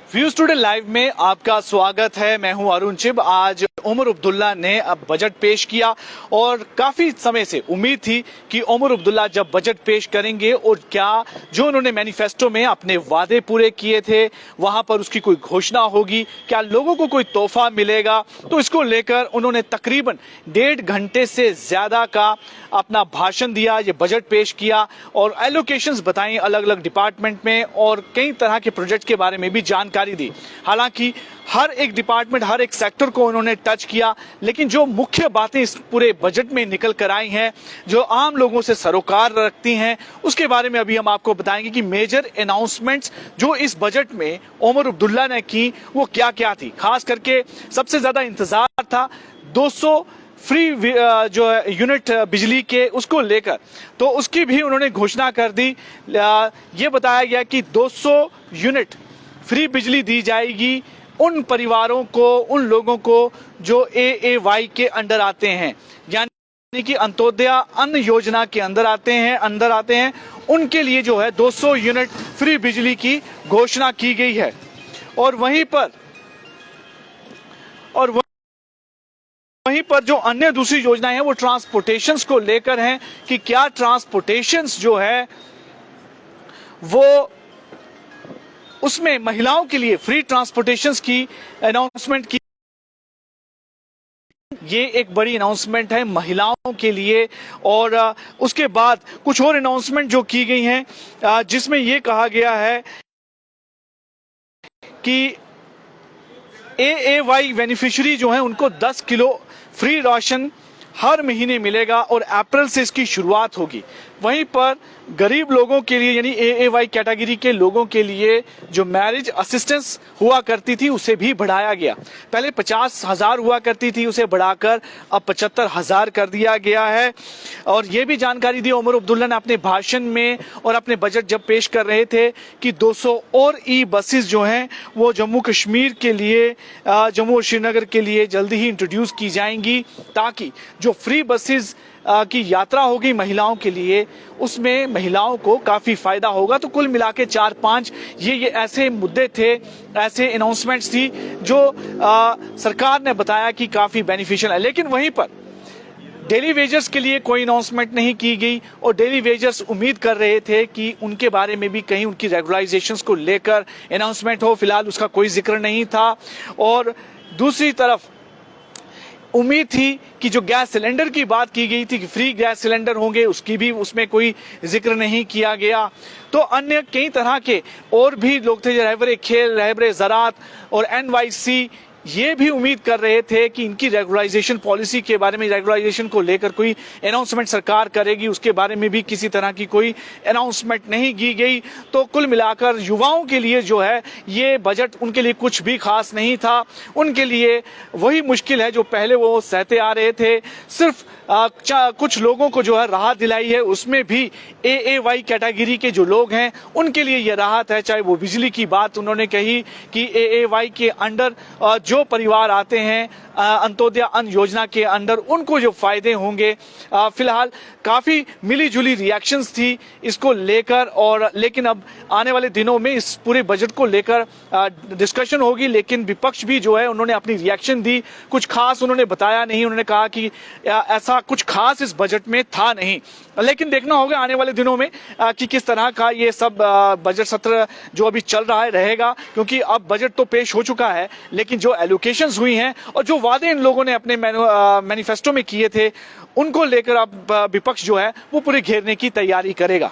Views today live में आपका स्वागत है। मैं हूं अरुण चिब। आज उमर अब्दुल्ला ने अब बजट पेश किया और काफी समय से उम्मीद थी कि उमर अब्दुल्ला जब बजट पेश करेंगे और क्या जो उन्होंने मैनिफेस्टो में अपने वादे पूरे किए थे वहां पर उसकी कोई घोषणा होगी, क्या लोगों को कोई तोहफा मिलेगा। तो इसको लेकर उन्होंने तकरीबन 1.5 घंटे से ज्यादा का अपना भाषण दिया, ये बजट पेश किया और एलोकेशंस बताई अलग अलग डिपार्टमेंट में और कई तरह के प्रोजेक्ट के बारे में भी जानकारी दी। हालांकि हर एक डिपार्टमेंट, हर एक सेक्टर को उन्होंने टच किया, लेकिन जो मुख्य बातें इस पूरे बजट में निकल कर आई हैं, जो आम लोगों से सरोकार रखती हैं, उसके बारे में अभी हम आपको बताएंगे कि मेजर अनाउंसमेंट्स जो इस बजट में उमर अब्दुल्ला ने की वो क्या क्या थी। खास करके सबसे ज्यादा इंतजार था 200 फ्री जो यूनिट बिजली के, उसको लेकर तो उसकी भी उन्होंने घोषणा कर दी। ये बताया गया कि 200 यूनिट फ्री बिजली दी जाएगी उन परिवारों को, उन लोगों को जो AAY के अंडर आते हैं, यानी कि अंत्योदय अन्न योजना के अंदर आते हैं, उनके लिए जो है 200 यूनिट फ्री बिजली की घोषणा की गई है। और वहीं पर जो अन्य दूसरी योजनाएं हैं वो ट्रांसपोर्टेशंस को लेकर हैं कि क्या ट्रांसपोर्टेशंस जो है वो उसमें महिलाओं के लिए फ्री ट्रांसपोर्टेशंस की अनाउंसमेंट की। ये एक बड़ी अनाउंसमेंट है महिलाओं के लिए। और उसके बाद कुछ और अनाउंसमेंट जो की गई हैं जिसमें ये कहा गया है कि AAY बेनिफिशियरी जो है उनको 10 किलो फ्री राशन हर महीने मिलेगा और अप्रैल से इसकी शुरुआत होगी। वहीं पर गरीब लोगों के लिए यानी AAY कैटेगरी के लोगों के लिए जो मैरिज असिस्टेंस हुआ करती थी उसे भी बढ़ाया गया। पहले 50,000 हुआ करती थी, उसे बढ़ाकर अब 75,000 कर दिया गया है। और ये भी जानकारी दी उमर अब्दुल्ला ने अपने भाषण में और अपने बजट जब पेश कर रहे थे कि 200 और बसेस जो हैं वो जम्मू कश्मीर के लिए, जम्मू और श्रीनगर के लिए जल्दी ही इंट्रोड्यूस की जाएंगी, ताकि जो फ्री बसेस की यात्रा होगी महिलाओं के लिए उसमें महिलाओं को काफी फायदा होगा। तो कुल मिला के 4-5 ये ऐसे मुद्दे थे, ऐसे अनाउंसमेंट्स थी जो सरकार ने बताया कि काफी बेनिफिशियल है। लेकिन वहीं पर डेली वेजर्स के लिए कोई अनाउंसमेंट नहीं की गई और डेली वेजर्स उम्मीद कर रहे थे कि उनके बारे में भी कहीं उनकी रेगुलराइजेशंस को लेकर अनाउंसमेंट हो। फिलहाल उसका कोई जिक्र नहीं था। और दूसरी तरफ उम्मीद थी कि जो गैस सिलेंडर की बात की गई थी कि फ्री गैस सिलेंडर होंगे, उसकी भी उसमें कोई जिक्र नहीं किया गया। तो अन्य कई तरह के और भी लोग थे, रहबरे खेल, रहबरे ज़रात और NYC, ये भी उम्मीद कर रहे थे कि इनकी रेगुलराइजेशन पॉलिसी के बारे में, रेगुलराइजेशन को लेकर कोई अनाउंसमेंट सरकार करेगी, उसके बारे में भी किसी तरह की कोई अनाउंसमेंट नहीं की गई। तो कुल मिलाकर युवाओं के लिए जो है ये बजट उनके लिए कुछ भी खास नहीं था। उनके लिए वही मुश्किल है जो पहले वो सहते आ रहे थे। सिर्फ कुछ लोगों को जो है राहत दिलाई है, उसमें भी AAY कैटेगरी के जो लोग हैं उनके लिए ये राहत है। चाहे वो बिजली की बात उन्होंने कही कि AAY के अंडर जो परिवार आते हैं अंत्योदय अन्न योजना के अंडर, उनको जो फायदे होंगे। फिलहाल काफी मिली जुली रिएक्शंस थी इसको लेकर। और लेकिन अब आने वाले दिनों में इस पूरे बजट को लेकर डिस्कशन होगी। लेकिन विपक्ष भी जो है उन्होंने अपनी रिएक्शन दी, कुछ खास उन्होंने बताया नहीं। उन्होंने कहा कि ऐसा कुछ खास इस बजट में था नहीं। लेकिन देखना होगा आने वाले दिनों में कि किस तरह का ये सब बजट सत्र जो अभी चल रहा है रहेगा, क्योंकि अब बजट तो पेश हो चुका है, लेकिन जो एलोकेशंस हुई हैं और जो वादे इन लोगों ने अपने मैनिफेस्टो में किए थे उनको लेकर अब विपक्ष जो है वो पूरे घेरने की तैयारी करेगा।